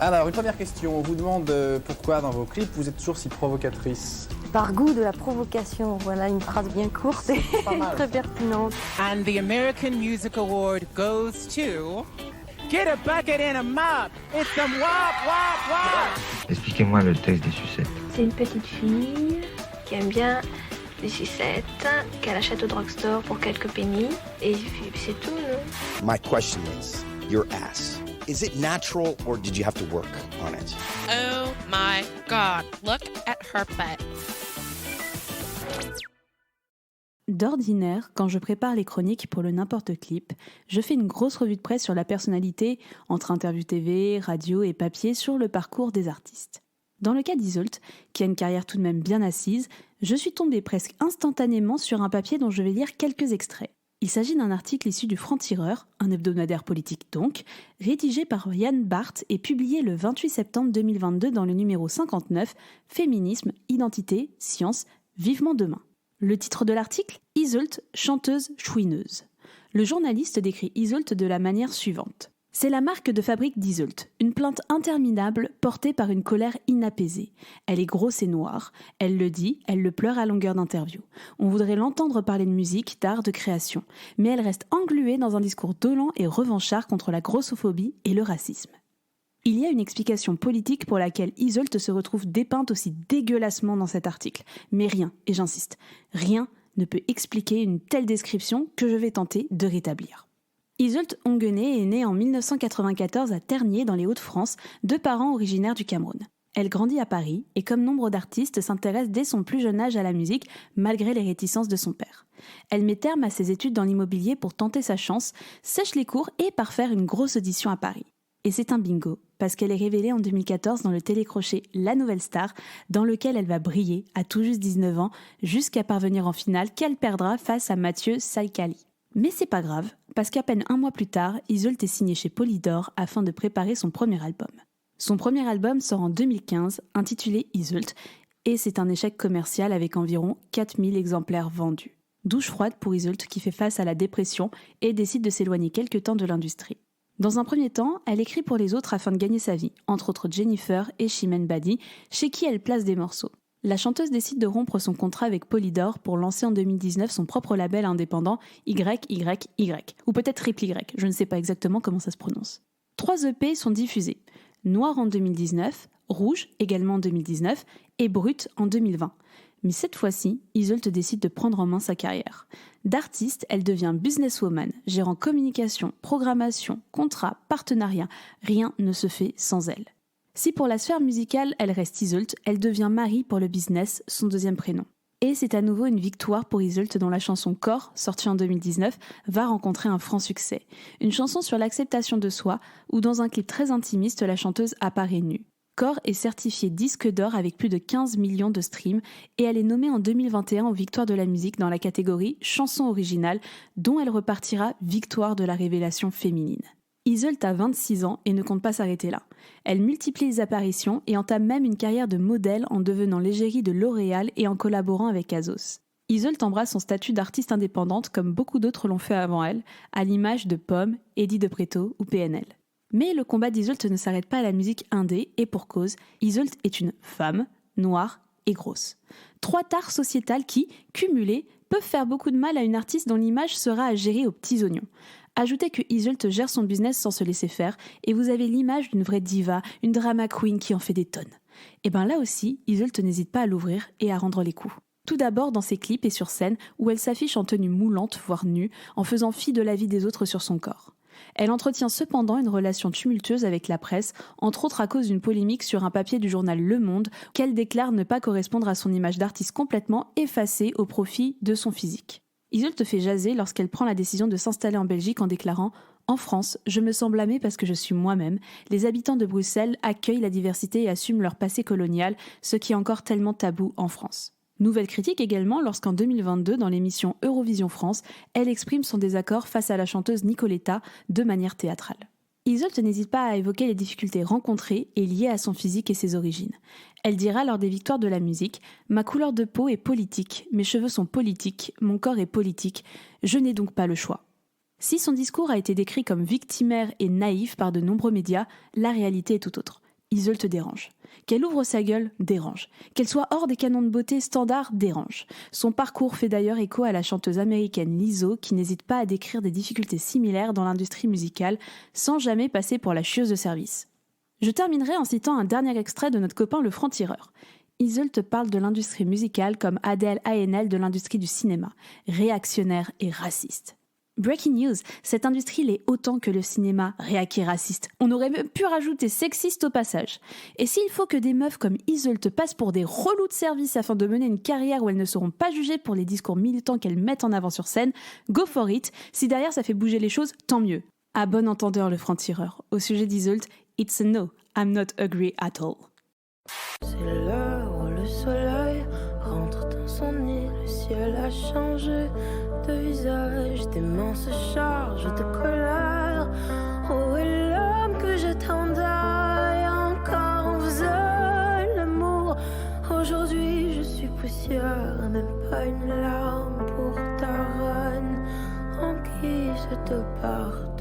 Alors, une première question. On vous demande pourquoi dans vos clips vous êtes toujours si provocatrice. Par goût de la provocation, voilà une phrase bien courte et très pertinente. And the American Music Award goes to... Get a bucket and a mop. It's some wop, wop, wop. Expliquez-moi le texte des sucettes. C'est une petite fille qui aime bien les sucettes, qu'elle achète au drugstore pour quelques pennies. Et c'est tout, non? My question is, your ass. Is it natural or did you have to work on it? Oh my God, look at her butt. D'ordinaire, quand je prépare les chroniques pour le N'importe Clip, je fais une grosse revue de presse sur la personnalité, entre interviews TV, radio et papier sur le parcours des artistes. Dans le cas d'Yseult, qui a une carrière tout de même bien assise, je suis tombée presque instantanément sur un papier dont je vais lire quelques extraits. Il s'agit d'un article issu du Franc-Tireur, un hebdomadaire politique donc, rédigé par Yann Barth et publié le 28 septembre 2022 dans le numéro 59, Féminisme, identité, science, vivement demain. Le titre de l'article, Yseult, chanteuse chouineuse. Le journaliste décrit Yseult de la manière suivante. C'est la marque de fabrique d'Yseult, une plainte interminable portée par une colère inapaisée. Elle est grosse et noire, elle le dit, elle le pleure à longueur d'interview. On voudrait l'entendre parler de musique, d'art, de création, mais elle reste engluée dans un discours dolent et revanchard contre la grossophobie et le racisme. Il y a une explication politique pour laquelle Yseult se retrouve dépeinte aussi dégueulassement dans cet article, mais rien, et j'insiste, rien ne peut expliquer une telle description que je vais tenter de rétablir. Yseult Onguené est née en 1994 à Tergnier dans les Hauts-de-France, de parents originaires du Cameroun. Elle grandit à Paris et comme nombre d'artistes s'intéresse dès son plus jeune âge à la musique malgré les réticences de son père. Elle met terme à ses études dans l'immobilier pour tenter sa chance, sèche les cours et part faire une grosse audition à Paris. Et c'est un bingo, parce qu'elle est révélée en 2014 dans le télécrochet La Nouvelle Star, dans lequel elle va briller à tout juste 19 ans, jusqu'à parvenir en finale qu'elle perdra face à Mathieu Salkali. Mais c'est pas grave, parce qu'à peine un mois plus tard, Yseult est signée chez Polydor afin de préparer son premier album. Son premier album sort en 2015, intitulé Yseult, et c'est un échec commercial avec environ 4000 exemplaires vendus. Douche froide pour Yseult qui fait face à la dépression et décide de s'éloigner quelque temps de l'industrie. Dans un premier temps, elle écrit pour les autres afin de gagner sa vie, entre autres Jennifer et Chimène Badi, chez qui elle place des morceaux. La chanteuse décide de rompre son contrat avec Polydor pour lancer en 2019 son propre label indépendant YYY, ou peut-être Triple Y, je ne sais pas exactement comment ça se prononce. 3 EP sont diffusés, Noir en 2019, Rouge également en 2019 et Brut en 2020. Mais cette fois-ci, Yseult décide de prendre en main sa carrière. D'artiste, elle devient businesswoman, gérant communication, programmation, contrat, partenariat. Rien ne se fait sans elle. Si pour la sphère musicale, elle reste Yseult, elle devient Marie pour le business, son deuxième prénom. Et c'est à nouveau une victoire pour Yseult dont la chanson Corps, sortie en 2019, va rencontrer un franc succès. Une chanson sur l'acceptation de soi, où dans un clip très intimiste, la chanteuse apparaît nue. Corps est certifiée disque d'or avec plus de 15 millions de streams et elle est nommée en 2021 aux Victoires de la musique dans la catégorie chanson originale dont elle repartira victoire de la révélation féminine. Yseult a 26 ans et ne compte pas s'arrêter là. Elle multiplie les apparitions et entame même une carrière de modèle en devenant l'égérie de L'Oréal et en collaborant avec Azos. Yseult embrasse son statut d'artiste indépendante comme beaucoup d'autres l'ont fait avant elle, à l'image de Pomme, Eddie de Pretto ou PNL. Mais le combat d'Yseult ne s'arrête pas à la musique indé, et pour cause, Yseult est une femme, noire et grosse. 3 tares sociétales qui, cumulées, peuvent faire beaucoup de mal à une artiste dont l'image sera à gérer aux petits oignons. Ajoutez que Yseult gère son business sans se laisser faire, et vous avez l'image d'une vraie diva, une drama queen qui en fait des tonnes. Et ben là aussi, Yseult n'hésite pas à l'ouvrir et à rendre les coups. Tout d'abord dans ses clips et sur scène, où elle s'affiche en tenue moulante, voire nue, en faisant fi de la vie des autres sur son corps. Elle entretient cependant une relation tumultueuse avec la presse, entre autres à cause d'une polémique sur un papier du journal Le Monde qu'elle déclare ne pas correspondre à son image d'artiste complètement effacée au profit de son physique. Yseult fait jaser lorsqu'elle prend la décision de s'installer en Belgique en déclarant « En France, je me sens blâmée parce que je suis moi-même. Les habitants de Bruxelles accueillent la diversité et assument leur passé colonial, ce qui est encore tellement tabou en France. » Nouvelle critique également lorsqu'en 2022, dans l'émission Eurovision France, elle exprime son désaccord face à la chanteuse Nicoletta de manière théâtrale. Yseult n'hésite pas à évoquer les difficultés rencontrées et liées à son physique et ses origines. Elle dira lors des victoires de la musique « Ma couleur de peau est politique, mes cheveux sont politiques, mon corps est politique, je n'ai donc pas le choix ». Si son discours a été décrit comme victimaire et naïf par de nombreux médias, la réalité est tout autre. Iseult dérange. Qu'elle ouvre sa gueule, dérange. Qu'elle soit hors des canons de beauté standards, dérange. Son parcours fait d'ailleurs écho à la chanteuse américaine Lizzo, qui n'hésite pas à décrire des difficultés similaires dans l'industrie musicale, sans jamais passer pour la chieuse de service. Je terminerai en citant un dernier extrait de notre copain le franc-tireur. Iseult parle de l'industrie musicale comme Adèle Haenel de l'industrie du cinéma, réactionnaire et raciste. Breaking news, cette industrie l'est autant que le cinéma, réac et raciste. On aurait même pu rajouter sexiste au passage. Et s'il faut que des meufs comme Iseult passent pour des relous de service afin de mener une carrière où elles ne seront pas jugées pour les discours militants qu'elles mettent en avant sur scène, go for it. Si derrière ça fait bouger les choses, tant mieux. À bon entendeur le franc-tireur. Au sujet d'Iseult, it's a no, I'm not agree at all. C'est l'heure où le soleil rentre dans son nid, le ciel a changé de visage, tes mains se chargent de colère. Où est l'homme que j'attendais? Encore on faisait l'amour. Aujourd'hui je suis poussière, même pas une larme pour ta reine en guise de pardon.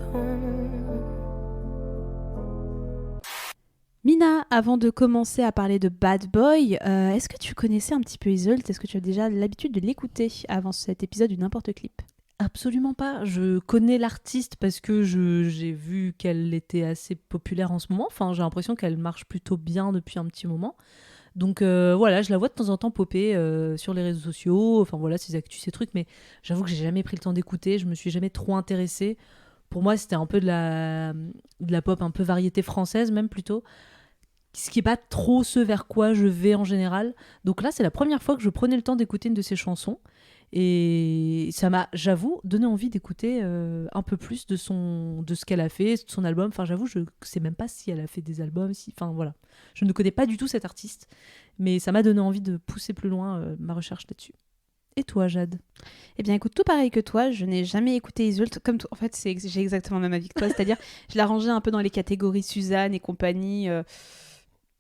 Mina, avant de commencer à parler de Bad Boy, est-ce que tu connaissais un petit peu Iseult? Est-ce que tu as déjà l'habitude de l'écouter avant cet épisode du N'importe Clip? Absolument pas. Je connais l'artiste parce que j'ai vu qu'elle était assez populaire en ce moment. Enfin, j'ai l'impression qu'elle marche plutôt bien depuis un petit moment. Donc voilà, je la vois de temps en temps popper sur les réseaux sociaux. Enfin voilà, ses actus, ces trucs. Mais j'avoue que j'ai jamais pris le temps d'écouter. Je me suis jamais trop intéressée. Pour moi, c'était un peu de la pop, un peu variété française même plutôt. Ce qui n'est pas trop ce vers quoi je vais en général. Donc là, c'est la première fois que je prenais le temps d'écouter une de ses chansons. Et ça m'a, j'avoue, donné envie d'écouter un peu plus de ce qu'elle a fait, de son album. Enfin, j'avoue, je ne sais même pas si elle a fait des albums. Enfin, voilà. Je ne connais pas du tout cette artiste. Mais ça m'a donné envie de pousser plus loin ma recherche là-dessus. Et toi, Jade? Eh bien, écoute, tout pareil que toi, je n'ai jamais écouté Iseult. Comme toi, en fait, j'ai exactement le même avis que toi. C'est-à-dire, je la rangeais un peu dans les catégories Suzanne et compagnie...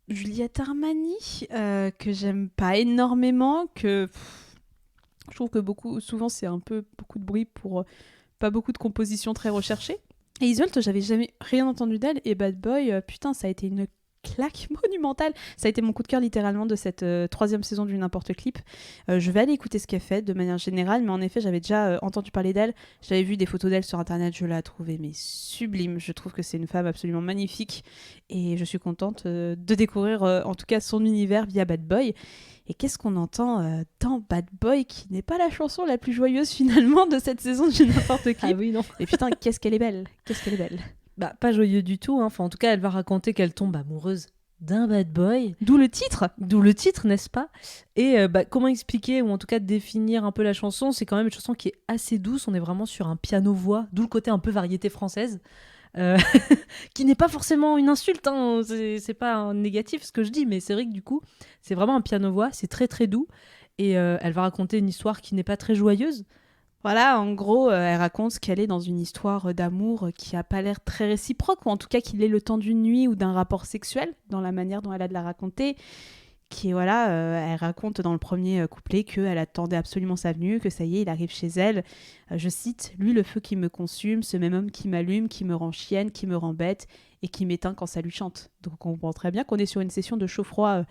Juliette Armanis, que j'aime pas énormément, que je trouve que souvent c'est un peu beaucoup de bruit pour pas beaucoup de compositions très recherchées. Et Iseult, j'avais jamais rien entendu d'elle, et Bad Boy, putain, ça a été une claque monumentale. Ça a été mon coup de cœur littéralement de cette 3e saison du N'importe Clip. Je vais aller écouter ce qu'elle fait de manière générale, mais en effet j'avais déjà entendu parler d'elle, j'avais vu des photos d'elle sur internet, je la trouvais mais sublime. Je trouve que c'est une femme absolument magnifique et je suis contente de découvrir en tout cas son univers via Bad Boy. Et qu'est-ce qu'on entend dans Bad Boy, qui n'est pas la chanson la plus joyeuse finalement de cette saison du N'importe Clip. Ah oui, non. Et putain, qu'est-ce qu'elle est belle, qu'est-ce qu'elle est belle. Bah, pas joyeux du tout, hein. Enfin, en tout cas, elle va raconter qu'elle tombe amoureuse d'un bad boy. D'où le titre, n'est-ce pas? Et comment expliquer, ou en tout cas définir un peu la chanson? C'est quand même une chanson qui est assez douce, on est vraiment sur un piano-voix, d'où le côté un peu variété française, qui n'est pas forcément une insulte, hein. C'est pas un négatif ce que je dis, mais c'est vrai que du coup, c'est vraiment un piano-voix, c'est très très doux, et elle va raconter une histoire qui n'est pas très joyeuse. Voilà, en gros, elle raconte qu'elle est dans une histoire d'amour qui a pas l'air très réciproque, ou en tout cas qu'il est le temps d'une nuit ou d'un rapport sexuel, dans la manière dont elle a de la raconter. Qui est, voilà, elle raconte dans le premier couplet qu'elle attendait absolument sa venue, que ça y est, il arrive chez elle. Je cite, « Lui, le feu qui me consume, ce même homme qui m'allume, qui me rend chienne, qui me rend bête, et qui m'éteint quand ça lui chante. » Donc on comprend très bien qu'on est sur une session de chaud-froid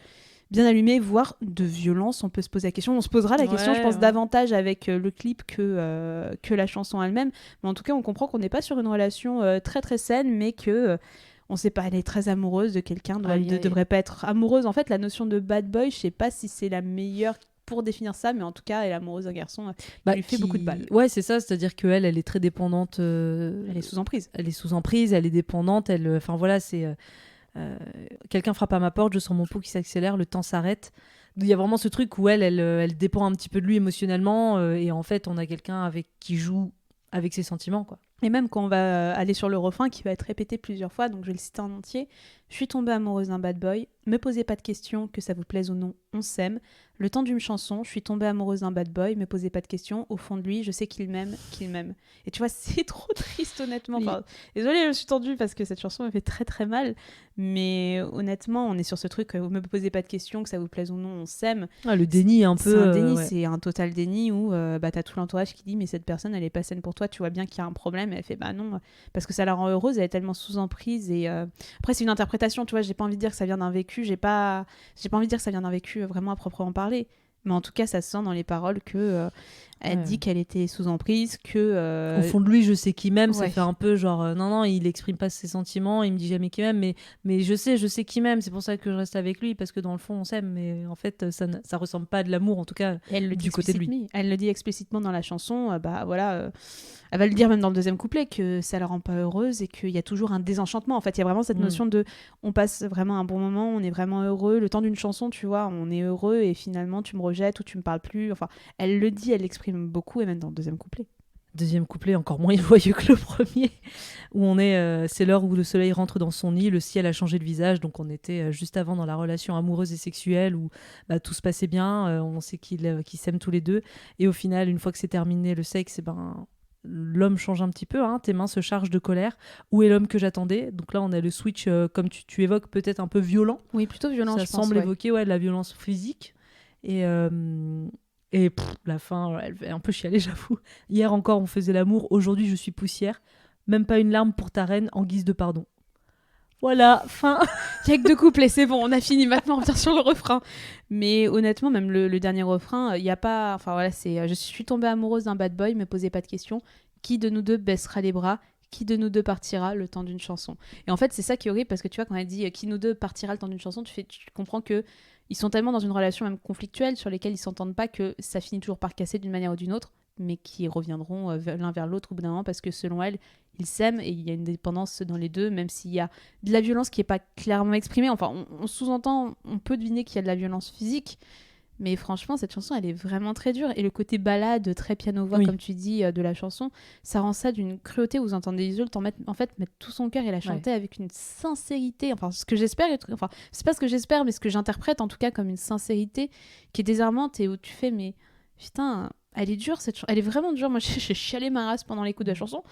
bien allumé, voire de violence, on peut se poser la question. On se posera la question, je pense, davantage avec le clip que la chanson elle-même. Mais en tout cas, on comprend qu'on n'est pas sur une relation très très saine, mais que on sait pas, elle est très amoureuse de quelqu'un, elle ne devrait pas être amoureuse. En fait, la notion de bad boy, je sais pas si c'est la meilleure pour définir ça, mais en tout cas, elle est amoureuse d'un garçon qui lui fait beaucoup de balles. Ouais, c'est ça, c'est-à-dire qu'elle, elle est très dépendante. Elle est sous emprise. Elle est sous emprise, elle est dépendante, enfin voilà, c'est... quelqu'un frappe à ma porte, je sens mon pouls qui s'accélère, le temps s'arrête. Il y a vraiment ce truc où elle dépend un petit peu de lui émotionnellement, et en fait on a quelqu'un qui joue avec ses sentiments, quoi. Et même quand on va aller sur le refrain qui va être répété plusieurs fois, donc je vais le citer en entier. Je suis tombée amoureuse d'un bad boy, me posez pas de questions, que ça vous plaise ou non, on s'aime. Le temps d'une chanson, je suis tombée amoureuse d'un bad boy, me posez pas de questions, au fond de lui, je sais qu'il m'aime. Et tu vois, c'est trop triste honnêtement. Oui. Enfin, désolée, je me suis tendue parce que cette chanson me fait très très mal, mais honnêtement, on est sur ce truc, vous me posez pas de questions, que ça vous plaise ou non, on s'aime. Ah, le déni un peu. C'est un déni, c'est un total déni où t'as tout l'entourage qui dit mais cette personne elle est pas saine pour toi, tu vois bien qu'il y a un problème. mais elle fait bah non, parce que ça la rend heureuse, elle est tellement sous emprise. Et après, c'est une interprétation, tu vois, j'ai pas envie de dire que ça vient d'un vécu, j'ai pas envie de dire que ça vient d'un vécu vraiment à proprement parler. Mais en tout cas, ça se sent dans les paroles que elle dit qu'elle était sous emprise, que... Au fond de lui, je sais qu'il m'aime, ça Ouais. fait un peu genre, non, il exprime pas ses sentiments, il me dit jamais qu'il m'aime, mais je sais qu'il m'aime, c'est pour ça que je reste avec lui, parce que dans le fond, on s'aime, mais en fait, ça ressemble pas à de l'amour, en tout cas, Et elle le dit du côté de lui. explicitement. Elle le dit explicitement dans la chanson, bah voilà, elle va le dire même dans le deuxième couplet, que ça la rend pas heureuse et qu'il y a toujours un désenchantement. En fait, il y a vraiment cette notion de, on passe vraiment un bon moment, on est vraiment heureux, le temps d'une chanson, tu vois, on est heureux et finalement tu me rejettes ou tu me parles plus. Enfin, elle le dit, elle l'exprime beaucoup et même dans le deuxième couplet. Deuxième couplet encore moins joyeux que le premier, où on est, c'est l'heure où le soleil rentre dans son nid, le ciel a changé de visage, donc on était juste avant dans la relation amoureuse et sexuelle où tout se passait bien, on sait qu'ils s'aiment tous les deux, et au final, une fois que c'est terminé le sexe, l'homme change un petit peu, hein, tes mains se chargent de colère. Où est l'homme que j'attendais? Donc là, on a le switch, comme tu évoques, peut-être un peu violent. Oui, plutôt violent, Ça je pense. semble Ouais. évoquer de la violence physique. Et la fin, elle fait un peu chialer, j'avoue. Hier encore, on faisait l'amour. Aujourd'hui, je suis poussière. Même pas une larme pour ta reine en guise de pardon. Voilà, fin. Il y a que deux couplets, c'est bon, on a fini. Maintenant, on revient sur le refrain. Mais honnêtement, même le dernier refrain, il y a pas... Enfin voilà, c'est je suis tombée amoureuse d'un bad boy, me posez pas de questions. Qui de nous deux baissera les bras? Qui de nous deux partira le temps d'une chanson? Et en fait, c'est ça qui est horrible, parce que tu vois, quand elle dit qui nous deux partira le temps d'une chanson, tu comprends que ils sont tellement dans une relation même conflictuelle sur lesquelles ils s'entendent pas, que ça finit toujours par casser d'une manière ou d'une autre, mais qui reviendront l'un vers l'autre au bout d'un moment, parce que selon elle, ils s'aiment et il y a une dépendance dans les deux, même s'il y a de la violence qui est pas clairement exprimée. Enfin, on sous-entend, on peut deviner qu'il y a de la violence physique, mais franchement, cette chanson, elle est vraiment très dure. Et le côté balade, très piano-voix, Oui. comme tu dis, de la chanson, ça rend ça d'une cruauté. Vous entendez Isolde mettre tout son cœur et la chanter avec une sincérité. Enfin, ce que j'espère, enfin, c'est pas ce que j'espère, mais ce que j'interprète en tout cas comme une sincérité qui est désarmante et où tu fais, mais putain, elle est dure cette chanson. Elle est vraiment dure. Moi, j'ai chialé ma race pendant l'écoute de la chanson.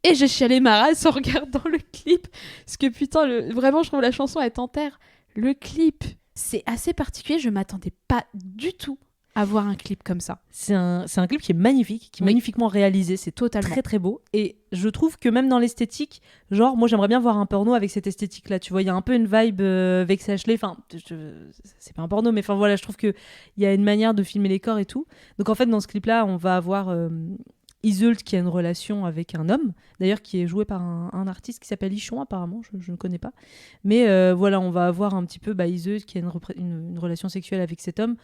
Et j'ai chialé ma race en regardant le clip. Parce que putain, vraiment, je trouve la chanson, elle t'enterre. Le clip, c'est assez particulier. Je m'attendais pas du tout à voir un clip comme ça. C'est un clip qui est magnifique, qui est magnifiquement réalisé. C'est totalement très très beau. Et je trouve que même dans l'esthétique, genre, moi j'aimerais bien voir un porno avec cette esthétique-là. Tu vois, il y a un peu une vibe Vex Ashley. Enfin, c'est pas un porno, mais enfin voilà, je trouve qu'il y a une manière de filmer les corps et tout. Donc en fait, dans ce clip-là, on va avoir Isolde qui a une relation avec un homme, d'ailleurs qui est joué par un artiste qui s'appelle Ichon apparemment, je ne connais pas. Mais voilà, on va avoir un petit peu Isolde qui a une relation sexuelle avec cet homme.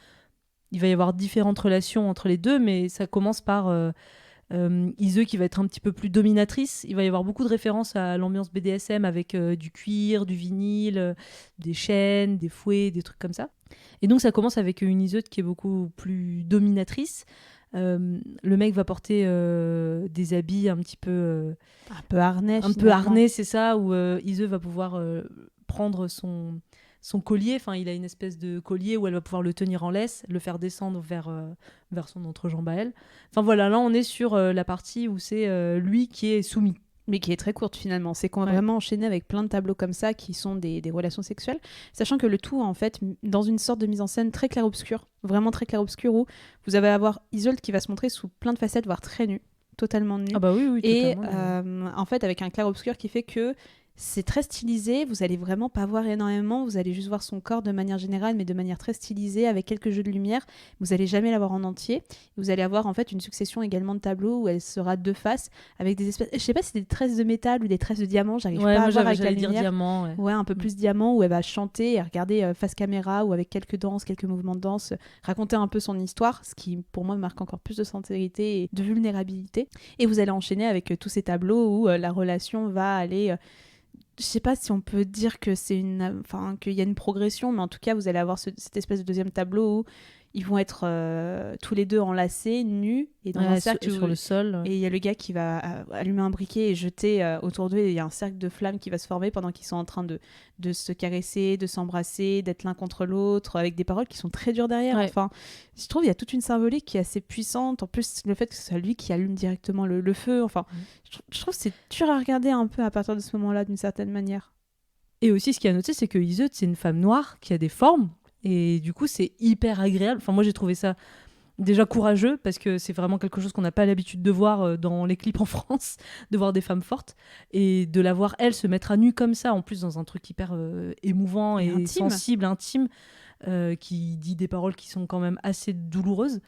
Il va y avoir différentes relations entre les deux, mais ça commence par Isolde qui va être un petit peu plus dominatrice. Il va y avoir beaucoup de références à l'ambiance BDSM avec du cuir, du vinyle, des chaînes, des fouets, des trucs comme ça. Et donc ça commence avec une Isolde qui est beaucoup plus dominatrice. Le mec va porter des habits un petit peu un peu harnais, c'est ça, où Isolde va pouvoir prendre son collier, enfin il a une espèce de collier où elle va pouvoir le tenir en laisse, le faire descendre vers son entrejambe à elle. Enfin voilà, là on est sur la partie où c'est lui qui est soumis. Mais qui est très courte finalement. C'est qu'on va vraiment enchaîner avec plein de tableaux comme ça qui sont des relations sexuelles, sachant que le tout en fait dans une sorte de mise en scène très clair-obscur, vraiment très clair-obscur, où vous allez avoir Isolde qui va se montrer sous plein de facettes, voire très nue, totalement nue. Ah bah oui, et totalement. En fait avec un clair-obscur qui fait que c'est très stylisé, vous allez vraiment pas voir énormément, vous allez juste voir son corps de manière générale, mais de manière très stylisée, avec quelques jeux de lumière. Vous allez jamais la voir en entier. Vous allez avoir en fait une succession également de tableaux où elle sera deux faces, avec des espèces, je sais pas si c'est des tresses de métal ou des tresses de diamant, j'arrive pas à voir avec la lumière. Diamant, ouais, un peu plus diamant, où elle va chanter et regarder face caméra, ou avec quelques danses, quelques mouvements de danse, raconter un peu son histoire, ce qui pour moi marque encore plus de sincérité et de vulnérabilité. Et vous allez enchaîner avec tous ces tableaux où la relation va aller... je sais pas si on peut dire que qu'il y a une progression, mais en tout cas vous allez avoir cette espèce de deuxième tableau où ils vont être tous les deux enlacés, nus, et dans un cercle sur le sol. Et il y a le gars qui va allumer un briquet et jeter autour d'eux, et il y a un cercle de flammes qui va se former pendant qu'ils sont en train de se caresser, de s'embrasser, d'être l'un contre l'autre, avec des paroles qui sont très dures derrière. Ouais. Enfin, je trouve il y a toute une symbolique qui est assez puissante. En plus, le fait que ce soit lui qui allume directement le feu, enfin, je trouve que c'est dur à regarder un peu à partir de ce moment-là, d'une certaine manière. Et aussi, ce qu'il y a à noter, c'est que Isolde, c'est une femme noire qui a des formes. Et du coup, c'est hyper agréable. Enfin, moi, j'ai trouvé ça déjà courageux, parce que c'est vraiment quelque chose qu'on n'a pas l'habitude de voir dans les clips en France, de voir des femmes fortes, et de la voir, elle, se mettre à nu comme ça, en plus dans un truc hyper émouvant et intime. sensible, intime, qui dit des paroles qui sont quand même assez douloureuses.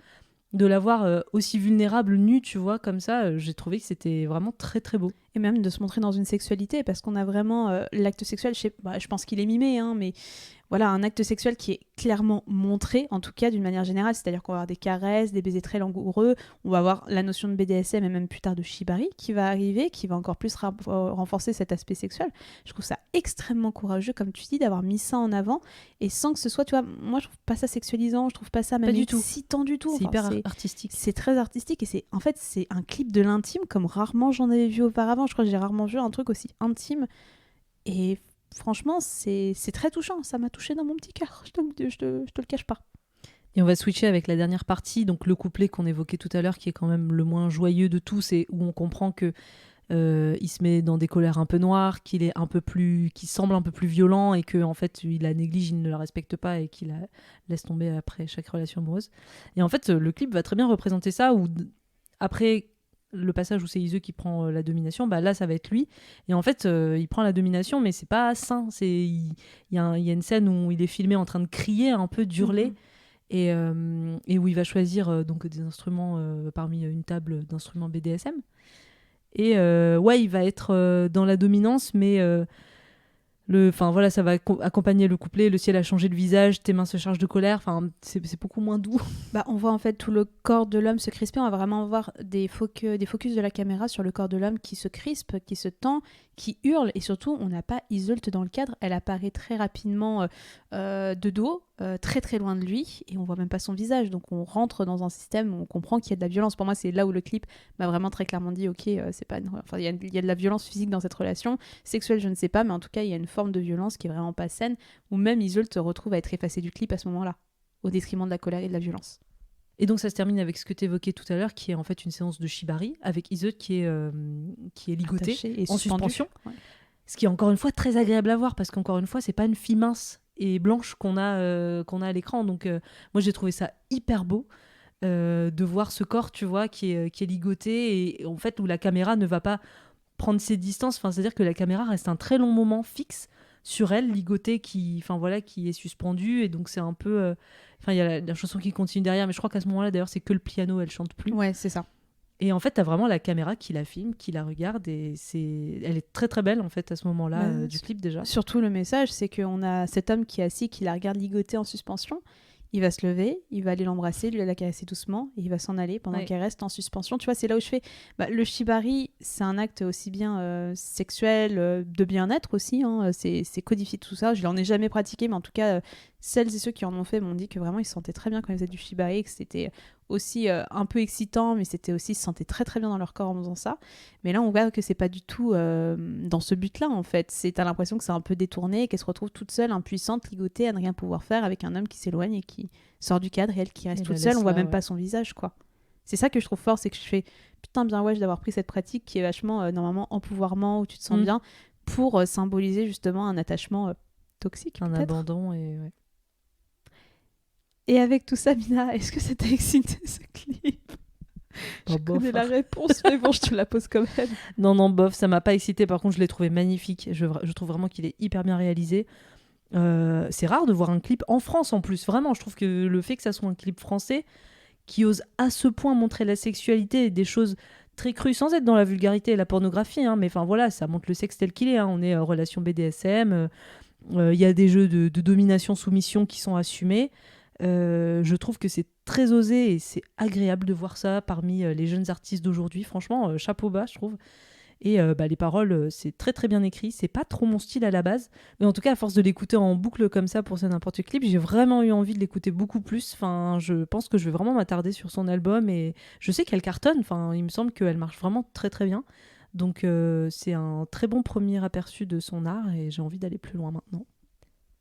De la voir aussi vulnérable, nue, tu vois, comme ça, j'ai trouvé que c'était vraiment très très beau. Et même de se montrer dans une sexualité, parce qu'on a vraiment l'acte sexuel, je pense qu'il est mimé, hein, mais voilà, un acte sexuel qui est clairement montré, en tout cas d'une manière générale, c'est-à-dire qu'on va avoir des caresses, des baisers très langoureux, on va avoir la notion de BDSM et même plus tard de shibari qui va arriver, qui va encore plus renforcer cet aspect sexuel. Je trouve ça extrêmement courageux, comme tu dis, d'avoir mis ça en avant, et sans que ce soit, tu vois, moi je trouve pas ça sexualisant, je trouve pas ça même Pas du tout. excitant du tout. C'est Enfin, hyper artistique. C'est très artistique, et c'est un clip de l'intime comme rarement j'en avais vu auparavant. Je crois que j'ai rarement vu un truc aussi intime, et franchement c'est très touchant, ça m'a touché dans mon petit cœur, je te le cache pas. Et on va switcher avec la dernière partie, donc le couplet qu'on évoquait tout à l'heure, qui est quand même le moins joyeux de tous, et où on comprend que il se met dans des colères un peu noires, qu'il semble un peu plus violent, et que en fait il la néglige, il ne la respecte pas, et qu'il la laisse tomber après chaque relation amoureuse. Et en fait le clip va très bien représenter ça, où après le passage où c'est Ise qui prend la domination, bah là ça va être lui, et en fait il prend la domination, mais c'est pas sain, il y a une scène où il est filmé en train de crier un peu, d'hurler, et où il va choisir donc des instruments parmi une table d'instruments BDSM, et il va être dans la dominance, mais voilà, ça va accompagner le couplet. Le ciel a changé de visage, tes mains se chargent de colère. Enfin, c'est beaucoup moins doux. On voit en fait tout le corps de l'homme se crisper. On va vraiment voir des focus de la caméra sur le corps de l'homme qui se crispe, qui se tend, qui hurle. Et surtout, on n'a pas Iseult dans le cadre. Elle apparaît très rapidement de dos, très très loin de lui, et on voit même pas son visage. Donc on rentre dans un système où on comprend qu'il y a de la violence. Pour moi, c'est là où le clip m'a vraiment très clairement dit ok, c'est pas il y a de la violence physique dans cette relation. Sexuelle, je ne sais pas, mais en tout cas, il y a une forme de violence qui est vraiment pas saine, où même Iseult se retrouve à être effacée du clip à ce moment-là, au détriment de la colère et de la violence. Et donc ça se termine avec ce que tu évoquais tout à l'heure, qui est en fait une séance de shibari, avec Iseult qui est ligotée et en suspension. Ouais. Ce qui est encore une fois très agréable à voir, parce qu'encore une fois, c'est pas une fille mince et blanche qu'on a à l'écran. Donc moi j'ai trouvé ça hyper beau de voir ce corps, tu vois, qui est ligoté, et en fait où la caméra ne va pas prendre ses distances. Enfin, c'est-à-dire que la caméra reste un très long moment fixe sur elle, ligotée, qui est suspendue, et donc c'est un peu... il y a la chanson qui continue derrière, mais je crois qu'à ce moment-là, d'ailleurs, c'est que le piano, elle chante plus. Ouais, c'est ça. Et en fait, t'as vraiment la caméra qui la filme, qui la regarde, et elle est très très belle, en fait, à ce moment-là du clip, déjà. Surtout, le message, c'est qu'on a cet homme qui est assis, qui la regarde ligotée en suspension. Il va se lever, il va aller l'embrasser, lui la caresser doucement, et il va s'en aller pendant qu'elle reste en suspension. Tu vois, c'est là où je fais... le shibari, c'est un acte aussi bien sexuel, de bien-être aussi, hein, c'est codifié tout ça. Je l'en ai jamais pratiqué, mais en tout cas, celles et ceux qui en ont fait m'ont dit que vraiment, ils se sentaient très bien quand ils faisaient du shibari, que c'était aussi un peu excitant, mais c'était aussi, ils se sentaient très très bien dans leur corps en faisant ça. Mais là, on voit que c'est pas du tout dans ce but-là, en fait. T'as l'impression que c'est un peu détourné, qu'elle se retrouve toute seule, impuissante, ligotée, à ne rien pouvoir faire, avec un homme qui s'éloigne et qui sort du cadre, et elle qui reste toute seule, on voit même pas son visage, quoi. C'est ça que je trouve fort, c'est que je fais putain bien wesh d'avoir pris cette pratique qui est vachement normalement empouvoirment, où tu te sens bien, pour symboliser justement un attachement toxique, un abandon. Et avec tout ça, Mina, est-ce que ça t'a excité, ce clip? Je connais la réponse, mais bon, je te la pose quand même. Non, bof, ça m'a pas excité. Par contre, je l'ai trouvé magnifique. Je trouve vraiment qu'il est hyper bien réalisé. C'est rare de voir un clip en France, en plus. Vraiment, je trouve que le fait que ça soit un clip français qui ose à ce point montrer la sexualité et des choses très crues, sans être dans la vulgarité et la pornographie, hein, mais enfin voilà, ça montre le sexe tel qu'il est, hein. On est en relation BDSM, il y a des jeux de domination-soumission qui sont assumés. Je trouve que c'est très osé, et c'est agréable de voir ça parmi les jeunes artistes d'aujourd'hui. Franchement, chapeau bas, je trouve. Et les paroles, c'est très très bien écrit. C'est pas trop mon style à la base, mais en tout cas, à force de l'écouter en boucle comme ça pour ce n'importe clip, j'ai vraiment eu envie de l'écouter beaucoup plus. Enfin, je pense que je vais vraiment m'attarder sur son album, et je sais qu'elle cartonne. Enfin, il me semble qu'elle marche vraiment très très bien. Donc c'est un très bon premier aperçu de son art, et j'ai envie d'aller plus loin maintenant.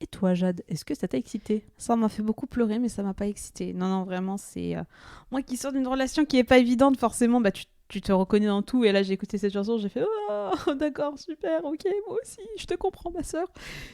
Et toi, Jade, est-ce que ça t'a excité? Ça m'a fait beaucoup pleurer, mais ça m'a pas excité. Non, vraiment, c'est... Moi qui sors d'une relation qui est pas évidente, forcément, tu tu te reconnais dans tout. Et là, j'ai écouté cette chanson, j'ai fait oh, d'accord, super, ok, moi aussi, je te comprends, ma sœur.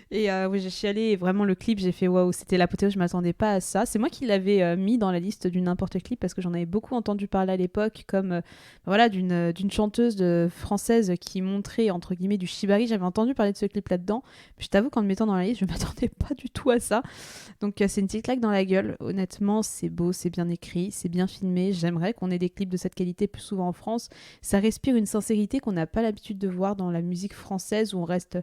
Et oui, j'ai chialé. Et vraiment, le clip, j'ai fait waouh, c'était l'apothéose, je m'attendais pas à ça. C'est moi qui l'avais mis dans la liste du n'importe clip parce que j'en avais beaucoup entendu parler à l'époque, comme voilà, d'une chanteuse française qui montrait entre guillemets du shibari. J'avais entendu parler de ce clip là-dedans. Puis je t'avoue qu'en le mettant dans la liste, je m'attendais pas du tout à ça. Donc c'est une petite claque dans la gueule. Honnêtement, c'est beau, c'est bien écrit, c'est bien filmé. J'aimerais qu'on ait des clips de cette qualité plus souvent en France. Ça respire une sincérité qu'on n'a pas l'habitude de voir dans la musique française où on reste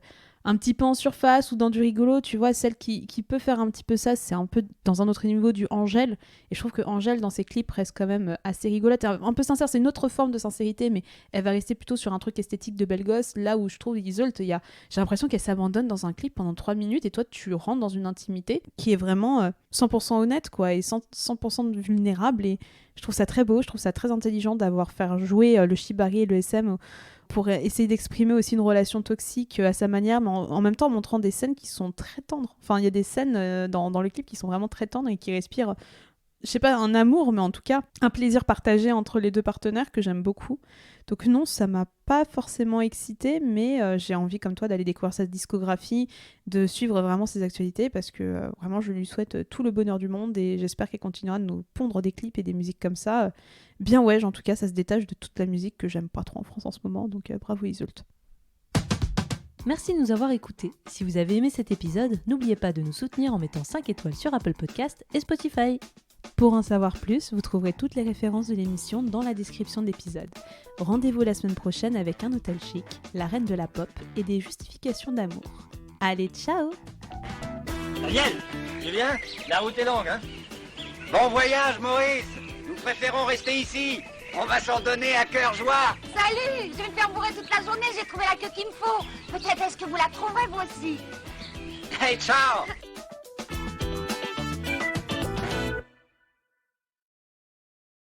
un petit peu en surface ou dans du rigolo. Tu vois, celle qui peut faire un petit peu ça, c'est un peu dans un autre niveau du Angèle. Et je trouve que Angèle, dans ses clips, reste quand même assez rigolote. Un peu sincère, c'est une autre forme de sincérité, mais elle va rester plutôt sur un truc esthétique de belle gosse. Là où je trouve Isolde, j'ai l'impression qu'elle s'abandonne dans un clip pendant 3 minutes et toi, tu rentres dans une intimité qui est vraiment 100% honnête, quoi, et 100% vulnérable. Et je trouve ça très beau, je trouve ça très intelligent d'avoir fait jouer le shibari et le SM pour essayer d'exprimer aussi une relation toxique à sa manière, mais en même temps en montrant des scènes qui sont très tendres. Enfin, il y a des scènes dans le clip qui sont vraiment très tendres et qui respirent, je sais pas, un amour, mais en tout cas un plaisir partagé entre les deux partenaires que j'aime beaucoup. Donc non, ça m'a pas forcément excitée, mais j'ai envie comme toi d'aller découvrir sa discographie, de suivre vraiment ses actualités, parce que vraiment je lui souhaite tout le bonheur du monde et j'espère qu'elle continuera de nous pondre des clips et des musiques comme ça. Bien ouais, en tout cas ça se détache de toute la musique que j'aime pas trop en France en ce moment, donc bravo Isolde. Merci de nous avoir écoutés. Si vous avez aimé cet épisode, n'oubliez pas de nous soutenir en mettant 5 étoiles sur Apple Podcast et Spotify. Pour en savoir plus, vous trouverez toutes les références de l'émission dans la description de l'épisode. Rendez-vous la semaine prochaine avec un hôtel chic, la reine de la pop et des justifications d'amour. Allez, ciao! Daniel, Julien, la route est longue, hein? Bon voyage, Maurice! Nous préférons rester ici. On va s'en donner à cœur joie. Salut! Je vais me faire bourrer toute la journée, j'ai trouvé la queue qu'il me faut. Peut-être est-ce que vous la trouverez, vous aussi? Hey, ciao!